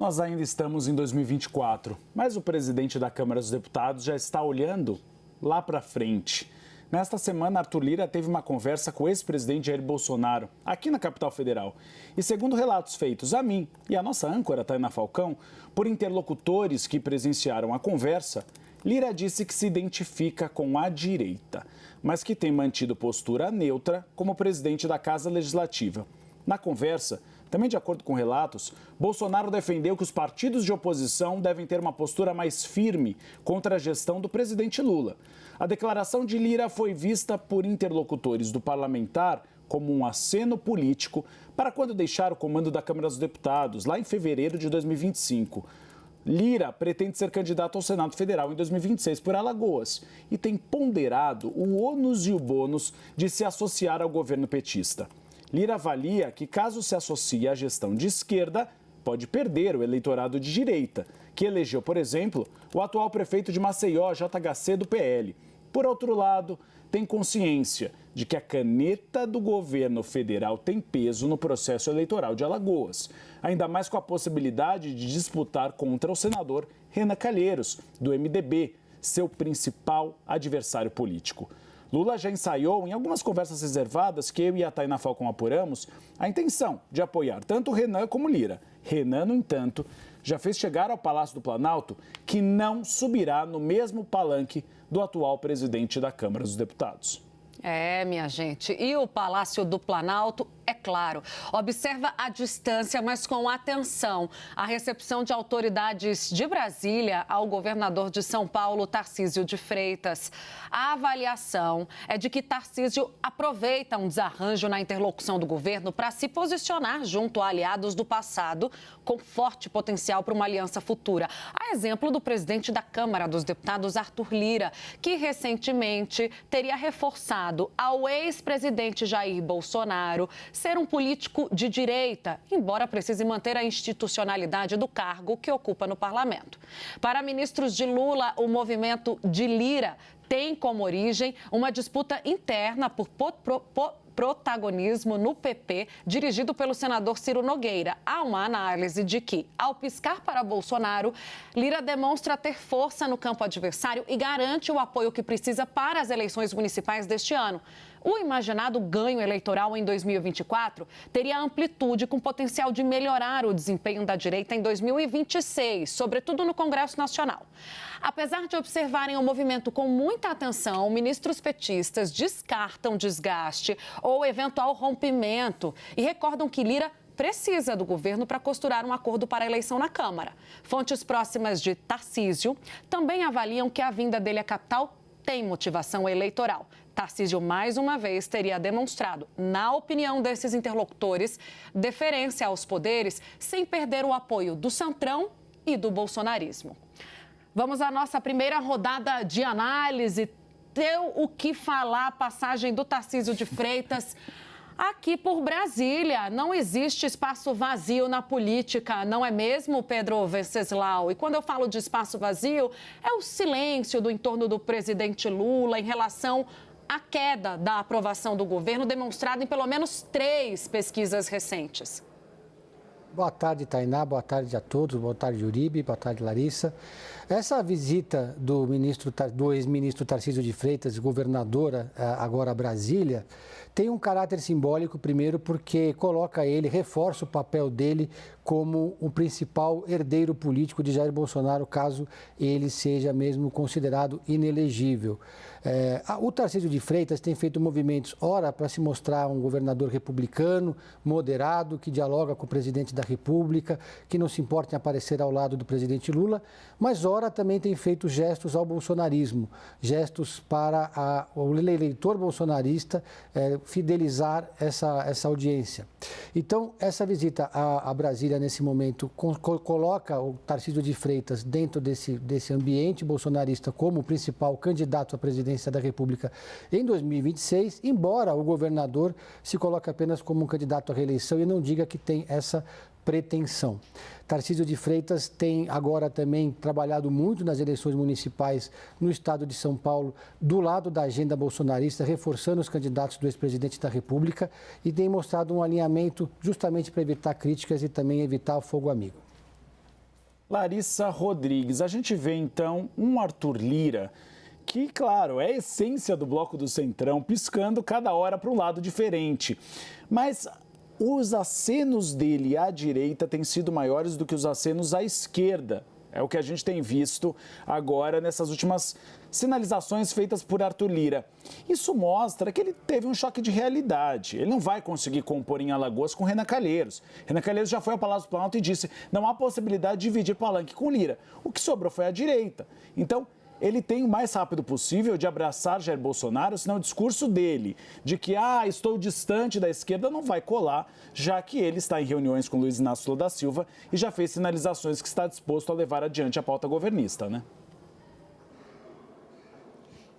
Nós ainda estamos em 2024, mas o presidente da Câmara dos Deputados já está olhando lá para frente. Nesta semana, Arthur Lira teve uma conversa com o ex-presidente Jair Bolsonaro, aqui na capital federal. E segundo relatos feitos a mim e a nossa âncora, Tainá Falcão, por interlocutores que presenciaram a conversa, Lira disse que se identifica com a direita, mas que tem mantido postura neutra como presidente da Casa Legislativa. Na conversa, também de acordo com relatos, Bolsonaro defendeu que os partidos de oposição devem ter uma postura mais firme contra a gestão do presidente Lula. A declaração de Lira foi vista por interlocutores do parlamentar como um aceno político para quando deixar o comando da Câmara dos Deputados, lá em fevereiro de 2025. Lira pretende ser candidato ao Senado Federal em 2026 por Alagoas e tem ponderado o ônus e o bônus de se associar ao governo petista. Lira avalia que, caso se associe à gestão de esquerda, pode perder o eleitorado de direita, que elegeu, por exemplo, o atual prefeito de Maceió, JHC, do PL. Por outro lado, tem consciência de que a caneta do governo federal tem peso no processo eleitoral de Alagoas, ainda mais com a possibilidade de disputar contra o senador Renan Calheiros, do MDB, seu principal adversário político. Lula já ensaiou, em algumas conversas reservadas que eu e a Tainá Falcão apuramos, a intenção de apoiar tanto Renan como Lira. Renan, no entanto, já fez chegar ao Palácio do Planalto que não subirá no mesmo palanque do atual presidente da Câmara dos Deputados. Minha gente, e o Palácio do Planalto, é claro, observa à distância, mas com atenção, a recepção de autoridades de Brasília ao governador de São Paulo, Tarcísio de Freitas. A avaliação é de que Tarcísio aproveita um desarranjo na interlocução do governo para se posicionar junto a aliados do passado, com forte potencial para uma aliança futura. A exemplo do presidente da Câmara dos Deputados, Arthur Lira, que recentemente teria reforçado ao ex-presidente Jair Bolsonaro ser um político de direita, embora precise manter a institucionalidade do cargo que ocupa no parlamento. Para ministros de Lula, o movimento de Lira tem como origem uma disputa interna por protagonismo no PP, dirigido pelo senador Ciro Nogueira. Há uma análise de que, ao piscar para Bolsonaro, Lira demonstra ter força no campo adversário e garante o apoio que precisa para as eleições municipais deste ano. O imaginado ganho eleitoral em 2024 teria amplitude com potencial de melhorar o desempenho da direita em 2026, sobretudo no Congresso Nacional. Apesar de observarem o movimento com muita atenção, ministros petistas descartam desgaste ou eventual rompimento e recordam que Lira precisa do governo para costurar um acordo para a eleição na Câmara. Fontes próximas de Tarcísio também avaliam que a vinda dele à capital tem motivação eleitoral. Tarcísio, mais uma vez, teria demonstrado, na opinião desses interlocutores, deferência aos poderes sem perder o apoio do Centrão e do bolsonarismo. Vamos à nossa primeira rodada de análise. Deu o que falar a passagem do Tarcísio de Freitas aqui por Brasília. Não existe espaço vazio na política, não é mesmo, Pedro Venceslau? E quando eu falo de espaço vazio, é o silêncio do entorno do presidente Lula em relação à queda da aprovação do governo, demonstrada em pelo menos 3 pesquisas recentes. Boa tarde, Tainá. Boa tarde a todos. Boa tarde, Uribe. Boa tarde, Larissa. Essa visita do ex-ministro Tarcísio de Freitas, governadora, agora a Brasília, tem um caráter simbólico, primeiro, porque coloca ele, reforça o papel dele como o principal herdeiro político de Jair Bolsonaro, caso ele seja mesmo considerado inelegível. O Tarcísio de Freitas tem feito movimentos, ora, para se mostrar um governador republicano, moderado, que dialoga com o presidente da República, que não se importa em aparecer ao lado do presidente Lula, mas ora também tem feito gestos ao bolsonarismo, gestos para o eleitor bolsonarista fidelizar essa audiência. Então, essa visita a Brasília, nesse momento, coloca o Tarcísio de Freitas dentro desse ambiente bolsonarista como o principal candidato à presidência da República em 2026, embora o governador se coloque apenas como um candidato à reeleição e não diga que tem essa pretensão. Tarcísio de Freitas tem agora também trabalhado muito nas eleições municipais no estado de São Paulo, do lado da agenda bolsonarista, reforçando os candidatos do ex-presidente da República e tem mostrado um alinhamento justamente para evitar críticas e também evitar o fogo amigo. Larissa Rodrigues, a gente vê então um Arthur Lira que, claro, é a essência do Bloco do Centrão, piscando cada hora para um lado diferente. Mas os acenos dele à direita têm sido maiores do que os acenos à esquerda. É o que a gente tem visto agora nessas últimas sinalizações feitas por Arthur Lira. Isso mostra que ele teve um choque de realidade. Ele não vai conseguir compor em Alagoas com Renan Calheiros. Renan Calheiros já foi ao Palácio do Planalto e disse: não há possibilidade de dividir palanque com Lira. O que sobrou foi a direita. Então, ele tem o mais rápido possível de abraçar Jair Bolsonaro, senão o discurso dele de que estou distante da esquerda não vai colar, já que ele está em reuniões com Luiz Inácio Lula da Silva e já fez sinalizações que está disposto a levar adiante a pauta governista, né?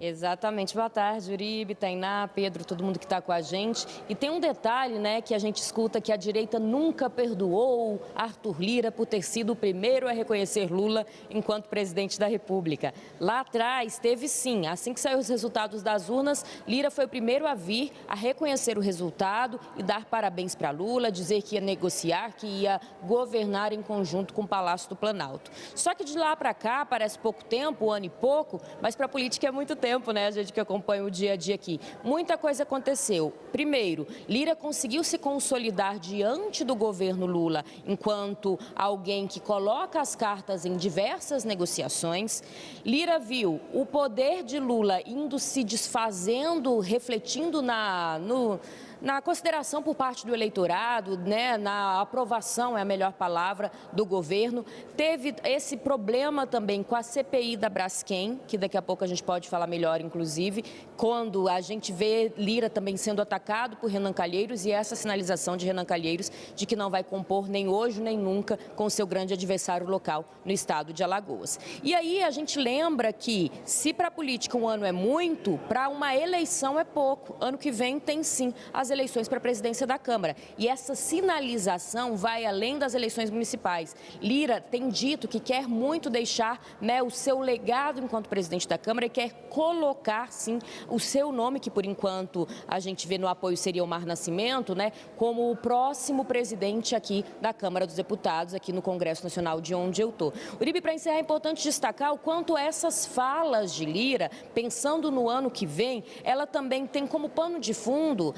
Exatamente. Boa tarde, Uribe, Tainá, Pedro, todo mundo que está com a gente. E tem um detalhe, né, que a gente escuta que a direita nunca perdoou Arthur Lira por ter sido o primeiro a reconhecer Lula enquanto presidente da República. Lá atrás teve sim, assim que saiu os resultados das urnas, Lira foi o primeiro a vir a reconhecer o resultado e dar parabéns para Lula, dizer que ia negociar, que ia governar em conjunto com o Palácio do Planalto. Só que de lá para cá, parece pouco tempo, um ano e pouco, mas para a política é muito tempo, né? A gente que acompanha o dia a dia aqui. Muita coisa aconteceu. Primeiro, Lira conseguiu se consolidar diante do governo Lula enquanto alguém que coloca as cartas em diversas negociações. Lira viu o poder de Lula indo se desfazendo, refletindo na consideração por parte do eleitorado, né, na aprovação, é a melhor palavra, do governo. Teve esse problema também com a CPI da Braskem, que daqui a pouco a gente pode falar melhor, inclusive, quando a gente vê Lira também sendo atacado por Renan Calheiros e essa sinalização de Renan Calheiros de que não vai compor nem hoje nem nunca com seu grande adversário local no estado de Alagoas. E aí a gente lembra que se para a política um ano é muito, para uma eleição é pouco. Ano que vem tem sim as eleições para a presidência da Câmara. E essa sinalização vai além das eleições municipais. Lira tem dito que quer muito deixar, né, o seu legado enquanto presidente da Câmara e quer colocar, sim, o seu nome, que por enquanto a gente vê no apoio seria Omar Nascimento, né, como o próximo presidente aqui da Câmara dos Deputados, aqui no Congresso Nacional, de onde eu estou. Uribe, para encerrar, é importante destacar o quanto essas falas de Lira, pensando no ano que vem, ela também tem como pano de fundo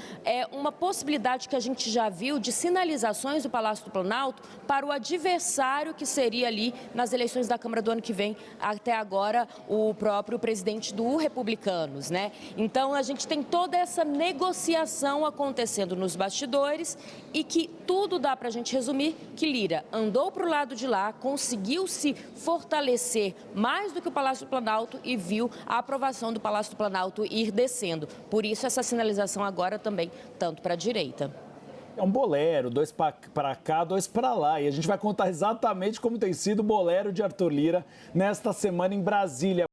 uma possibilidade que a gente já viu de sinalizações do Palácio do Planalto para o adversário que seria ali nas eleições da Câmara do ano que vem, até agora o próprio presidente do Republicanos, né? Então a gente tem toda essa negociação acontecendo nos bastidores e que tudo dá para a gente resumir que Lira andou para o lado de lá, conseguiu se fortalecer mais do que o Palácio do Planalto e viu a aprovação do Palácio do Planalto ir descendo. Por isso essa sinalização agora também tanto para a direita. É um bolero, 2 para cá, 2 para lá. E a gente vai contar exatamente como tem sido o bolero de Arthur Lira nesta semana em Brasília.